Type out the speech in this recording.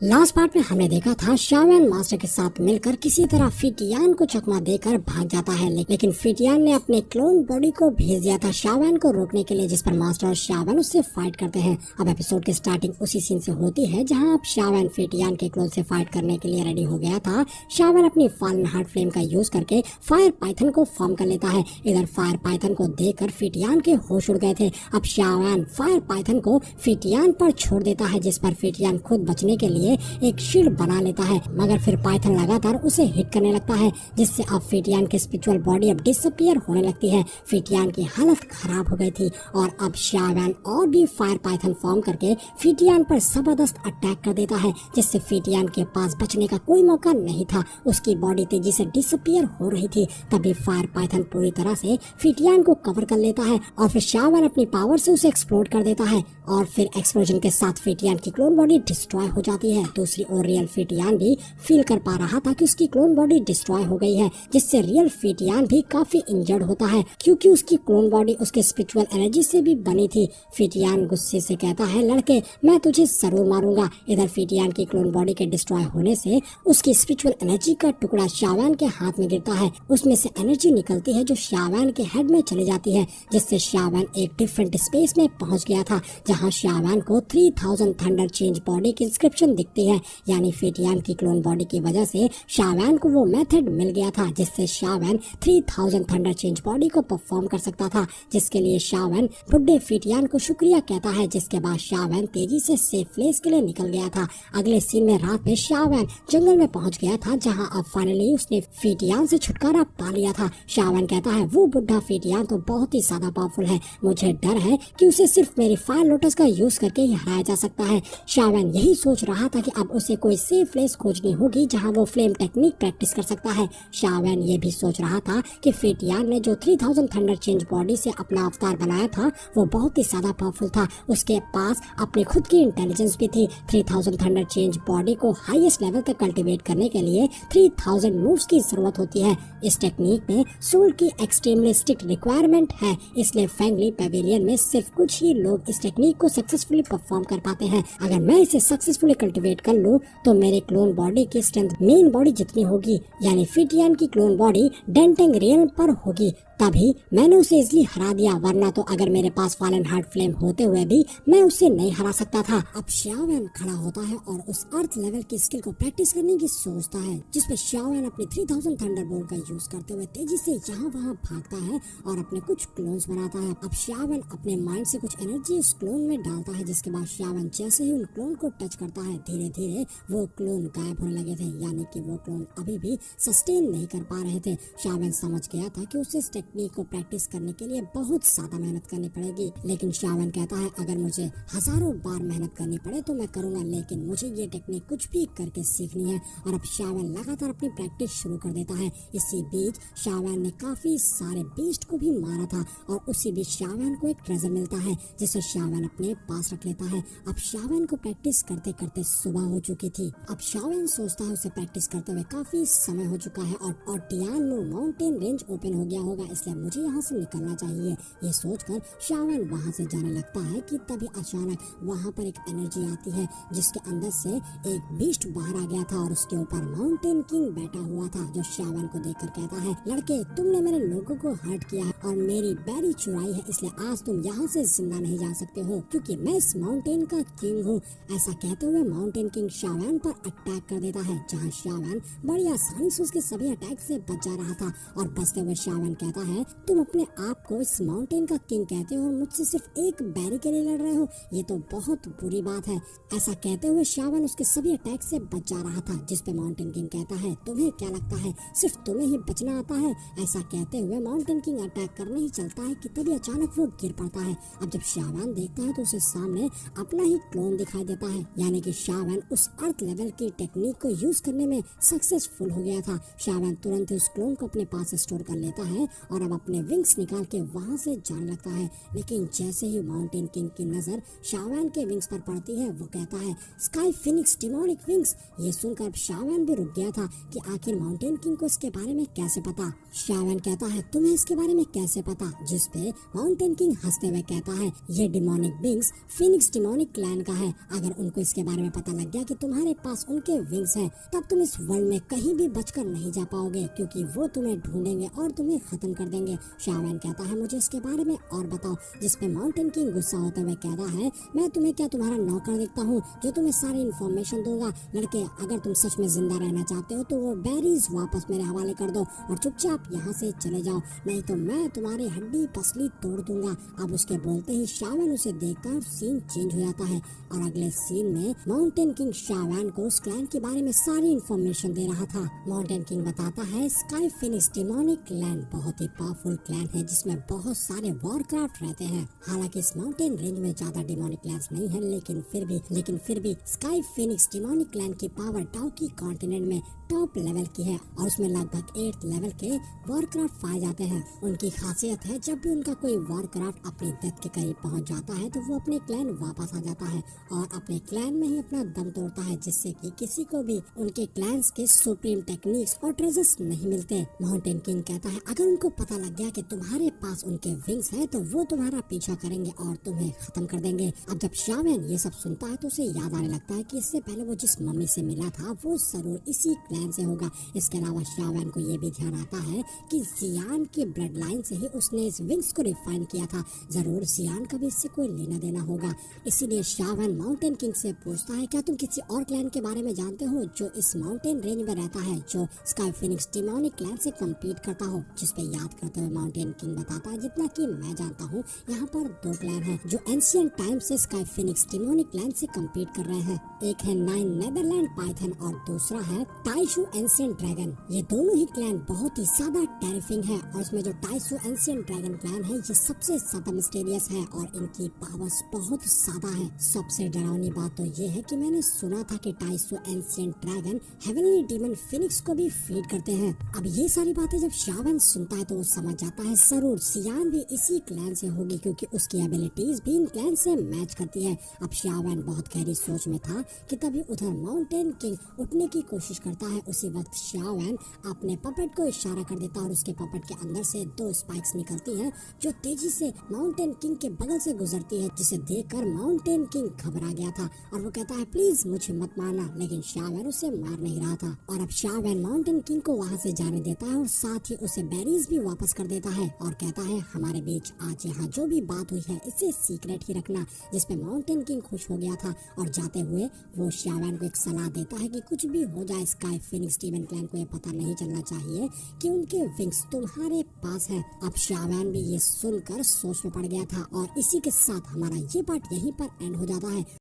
Last part में हमने देखा था शावन मास्टर के साथ मिलकर किसी तरह फिटियान को चकमा देकर भाग जाता है, लेकिन फिटियान ने अपने क्लोन बॉडी को भेज दिया था शावन को रोकने के लिए, जिस पर मास्टर और शावन उससे फाइट करते हैं। अब एपिसोड की स्टार्टिंग उसी सीन से होती है जहां अब शावन फिटियान के क्लोन से फाइट करने के लिए रेडी हो गया था। शावन अपनी फॉलन हार्ट फ्लेम का यूज करके फायर पाइथन को फॉर्म कर लेता है। इधर फायर पाइथन को देखकर फिटियान के होश उड़ गए थे। अब शावन फायर पाइथन को फिटियान पर छोड़ देता है, जिस पर फिटियान खुद बचने के लिए एक शील्ड बना लेता है, मगर फिर पाइथन लगातार उसे हिट करने लगता है, जिससे अब फिटियान की स्पिरिचुअल बॉडी अब डिसअपीयर होने लगती है। फिटियान की हालत खराब हो गई थी और अब शावन और भी फायर पाइथन फॉर्म करके फिटियान पर जबरदस्त अटैक कर देता है, जिससे फिटियान के पास बचने का कोई मौका नहीं था। उसकी बॉडी तेजी से डिसअपीयर हो रही थी। तभी फायर पाइथन पूरी तरह से फिटियान को कवर कर लेता है और फिर शावन अपनी पावर से उसे एक्सप्लोड कर देता है और फिर एक्सप्लोजन के साथ फिटियान की क्लोन बॉडी डिस्ट्रॉय हो जाती है। दूसरी ओर रियल फिटियान भी फील कर पा रहा था कि उसकी क्लोन बॉडी डिस्ट्रॉय हो गई है, जिससे रियल फिटियान भी काफी इंजर्ड होता है, क्योंकि उसकी क्लोन बॉडी उसके स्पिरिचुअल एनर्जी से भी बनी थी। फिटियान गुस्से से कहता है, लड़के मैं तुझे जरूर मारूंगा। इधर फिटियान की क्लोन बॉडी के डिस्ट्रॉय होने से उसकी स्पिरिचुअल एनर्जी का टुकड़ा शावन के हाथ में गिरता है। उसमें से एनर्जी निकलती है जो शावन के हेड में चली जाती है, जिससे शावन एक डिफरेंट स्पेस में पहुंच गया था, जहां शावन को 3000 थंडर चेंज बॉडी की इंस्क्रिप्शन दिखती है। यानी फिटियान की क्लोन बॉडी की वजह से शावन को वो मेथड मिल गया था जिससे शावन 3000 थंडर चेंज बॉडी को परफॉर्म कर सकता था, जिसके लिए शावन बुड्ढे फिटियान को शुक्रिया कहता है। जिसके बाद शावन तेजी से सेफ प्लेस के लिए निकल गया था। अगले सीन में रात में शावन जंगल में पहुंच गया था, जहां अब फाइनली उसने फिटियान से छुटकारा पा लिया था। शावन कहता है, वो बुढ़ा फिटियान तो बहुत ही ज्यादा पावरफुल है, मुझे डर है कि उसे सिर्फ मेरी फायर लोटस का यूज करके ही हराया जा सकता है। शावन यही सोच रहा था कि अब उसे कोई सेफ प्लेस खोजनी होगी जहां वो फ्लेम टेक्निक प्रैक्टिस कर सकता है। शावन ये भी सोच रहा था कि फिटियान ने जो 3000 थंडर चेंज बॉडी से अपना अवतार बनाया था वो बहुत ही ज्यादा पावरफुल था। उसके पास अपनी खुद की इंटेलिजेंस भी थी। 3000 थंडर चेंज बॉडी को हाईएस्ट लेवल तक कल्टीवेट करने के लिए 3000 मूव्स की जरूरत होती है। इस टेक्निक में सोल की एक्सट्रीमली स्ट्रिक्ट रिक्वायरमेंट है, इसलिए फैंगली पेविलियन में सिर्फ कुछ ही लोग इस टेक्निक को सक्सेसफुली परफॉर्म कर पाते हैं। अगर मैं इसे सक्सेसफुली कल्टीवेट कर लूं तो मेरे क्लोन बॉडी की स्ट्रेंथ मेन बॉडी जितनी होगी, यानी फिटियान की क्लोन बॉडी डेंटिंग रियल पर होगी। तभी मैंने उसे इजली हरा दिया, वरना तो अगर मेरे पास फॉलन हार्ट फ्लेम होते हुए भी मैं उसे नहीं हरा सकता था। अब शावन खड़ा होता है और उस अर्थ लेवल की स्किल को प्रैक्टिस करने की सोचता है, जिसपे शावन अपने 3000 थंडरबोल्ट का यूज करते हुए तेजी से यहाँ वहाँ भागता है और अपने कुछ क्लोन्स बनाता है। अब शावन अपने माइंड से कुछ एनर्जी उस क्लोन में डालता है, जिसके बाद शावन जैसे ही उन क्लोन को टच करता है धीरे धीरे वो क्लोन गायब होने लगे थे, यानी कि वो क्लोन अभी भी सस्टेन नहीं कर पा रहे थे। शावन समझ गया था कि उसे टेक्निक को प्रैक्टिस करने के लिए बहुत ज्यादा मेहनत करनी पड़ेगी, लेकिन शावन कहता है, अगर मुझे हजारों बार मेहनत करनी पड़े तो मैं करूंगा, लेकिन मुझे ये टेक्निक कुछ भी करके सीखनी है। और अब शावन लगातार अपनी प्रैक्टिस शुरू कर देता है। इसी बीच शावन ने काफी सारे बीस्ट को भी मारा था और उसी बीच शावन को एक ट्रेजर मिलता है, जिसे शावन अपने पास रख लेता है। अब शावन को प्रैक्टिस करते करते सुबह हो चुकी थी। अब शावन सोचता है उसे प्रैक्टिस करते हुए काफी समय हो चुका है और टियानमू माउंटेन रेंज ओपन हो गया होगा, इसलिए मुझे यहाँ से निकलना चाहिए। ये सोचकर शावन वहाँ से जाने लगता है कि तभी अचानक वहाँ पर एक एनर्जी आती है, जिसके अंदर से एक बीस्ट बाहर आ गया था और उसके ऊपर माउंटेन किंग बैठा हुआ था, जो शावन को देखकर कहता है, लड़के तुमने मेरे लोगों को हर्ट किया है और मेरी बैरी चुराई है, इसलिए आज तुम यहाँ से जिंदा नहीं जा सकते हो, क्योंकि मैं इस माउंटेन का किंग हूँ। ऐसा कहते हुए माउंटेन किंग शावन पर अटैक कर देता है, जहाँ शावन बड़ी आसानी से उसके सभी अटैक से बच जा रहा था। और बचते हुए शावन कहता है, तुम अपने आप को इस माउंटेन का किंग कहते हो और मुझसे सिर्फ एक बैरी के लिए लड़ रहे हो, ये तो बहुत बुरी बात है। ऐसा कहते हुए शावन उसके सभी अटैक से बच जा रहा था, जिस पे माउंटेन किंग कहता है, तुम्हें क्या लगता है सिर्फ तुम्हें ही बचना आता है। ऐसा कहते हुए माउंटेन किंग अटैक करने ही चलता है कि तभी अचानक वो गिर पड़ता है। अब जब शावन देखता है तो उसे सामने अपना ही क्लोन दिखाई देता है, यानी कि शावन उस अर्थ लेवल की टेक्निक को यूज करने में सक्सेसफुल हो गया था। शावन तुरंत उस क्लोन को अपने पास स्टोर कर लेता है और अब अपने विंग्स निकाल के वहाँ से जाने लगता है। लेकिन जैसे ही माउंटेन किंग की नजर शावैन के विंग्स पर पड़ती है वो कहता है स्काई फिनिक्स डेमोनिक विंग्स। ये सुनकर शावैन भी रुक गया था कि आखिर माउंटेन किंग को इसके बारे में कैसे पता। शावैन कहता है तुम्हें इसके बारे में कैसे पता, जिस पे माउंटेन किंग हंसते हुए कहता है ये demonic wings Phoenix demonic clan का है। अगर उनको इसके बारे में पता लग गया कि तुम्हारे पास उनके विंग्स हैं तब तुम इस वर्ल्ड में कहीं भी बचकर नहीं जा पाओगे, क्योंकि वो तुम्हें ढूंढेंगे और तुम्हें खत्म कर देंगे। शावैन कहता है मुझे इसके बारे में और बताओ, जिस पे माउंटेन किंग गुस्सा होते हुए कहता है मैं तुम्हें क्या तुम्हारा नौकर दिखता हूँ जो तुम्हें सारी इन्फॉर्मेशन दूंगा। लड़के अगर तुम सच में जिंदा रहना चाहते हो तो वो बेरीज वापस मेरे हवाले कर दो और चुपचाप यहाँ से चले जाओ, नहीं तो मैं तुम्हारी हड्डी पसली तोड़ दूंगा। अब उसके बोलते ही शावैन उसे देखकर सीन चेंज हो जाता है और अगले सीन में माउंटेन किंग शावैन को उस क्लैन के बारे में सारी इन्फॉर्मेशन दे रहा था। माउंटेन किंग बताता है स्काई फिनिक्स डेमोनिक क्लैन बहुत ही पावरफुल क्लैन है जिसमें बहुत सारे वॉरक्राफ्ट रहते हैं। हालांकि इस माउंटेन रेंज में ज्यादा डेमोनिक क्लैंस नहीं है, लेकिन फिर भी स्काई फिनिक्स डेमोनिक क्लैन की पावर टाउकी कॉन्टिनेंट में टॉप लेवल की है और उसमें लगभग 8th लेवल के वॉरक्राफ्ट पाए जाते हैं। उनकी खासियत है जब भी उनका कोई वॉरक्राफ्ट अपनी डेथ के करीब पहुंच जाता है तो वो अपने क्लैन वापस आ जाता है और अपने क्लैन में ही अपना दम तोड़ता है, जिससे कि किसी को भी उनके क्लैंस के सुप्रीम टेक्निक्स और ट्रेजर्स नहीं मिलते। माउंटेन किंग कहता है अगर उनको पता लग गया कि तुम्हारे पास उनके विंग्स हैं तो वो तुम्हारा पीछा करेंगे और तुम्हें खत्म कर देंगे। अब जब शावैन ये सब सुनता है तो उसे याद आने लगता है कि इससे पहले वो जिस मम्मी से मिला था वो जरूर इसी क्लैन से होगा। इसके अलावा शावैन को ये भी ध्यान आता है कि जियान की ब्लड लाइन से ही उसने इस विंग्स को रिफाइन किया था, जरूर जियान का भी इससे कोई लेना देना होगा। इसीलिए शावैन माउंटेन किंग से पूछता है क्या तुम किसी और क्लैन के बारे में जानते हो जो इस माउंटेन रेंज में रहता है, जो स्काई फिनिक्स डेमोनिक क्लैन से कम्पीट करता हो। जिस पे याद करते हुए माउंटेन किंग बताता है जितना कि मैं जानता हूँ यहाँ पर 2 क्लैन हैं जो एंशिएंट टाइम से स्काई फिनिक्स डेमोनिक क्लैन से कम्पीट कर रहे हैं। एक है 9 नेदरलैंड पाइथन और दूसरा है टाइशू एंशिएंट ड्रैगन। ये दोनों ही क्लैन बहुत ही ज्यादा टेरिफिंग है और इसमें जो टाइशू एंशिएंट ड्रैगन क्लैन है ये सबसे ज्यादा मिस्टीरियस है और इनकी पावर्स बहुत ज्यादा है। सबसे डरावनी बात तो ये है कि मैंने सुना था कि टाइशू ancient dragon heavenly demon phoenix को भी फीड करते हैं। अब ये सारी बातें जब शावैन सुनता है तो वो समझ जाता है जरूर सियान भी इसी क्लैन से होगी क्योंकि उसकी एबिलिटीज भी इन क्लैन से मैच करती है। अब शावैन बहुत गहरी सोच में था कि तभी उधर माउंटेन किंग उठने की कोशिश करता है। उसी वक्त शावैन अपने पपेट को इशारा कर देता है और उसके पपेट के अंदर से 2 स्पाइक्स निकलती हैं जो तेजी से माउंटेन किंग के बगल से गुजरती है, जिसे देखकर माउंटेन किंग घबरा गया था और वो कहता है प्लीज मुझे मत मारना, लेकिन शावैन उसे मार नहीं रहा था। और अब शावैन माउंटेन किंग को वहाँ से जाने देता है और साथ ही उसे बेरीज भी वापस कर देता है और कहता है हमारे बीच आज यहाँ जो भी बात हुई है इसे सीक्रेट ही रखना, जिसपे माउंटेन किंग खुश हो गया था और जाते हुए वो शावैन को एक सलाह देता है कि कुछ भी हो जाए स्काई फिनिक्स डेमन क्लैन को ये पता नहीं चलना चाहिए कि उनके विंग्स तुम्हारे पास है। अब शावैन भी ये सुनकर सोच में पड़ गया था और इसी के साथ हमारा ये पार्ट यहीं पर एंड हो जाता है।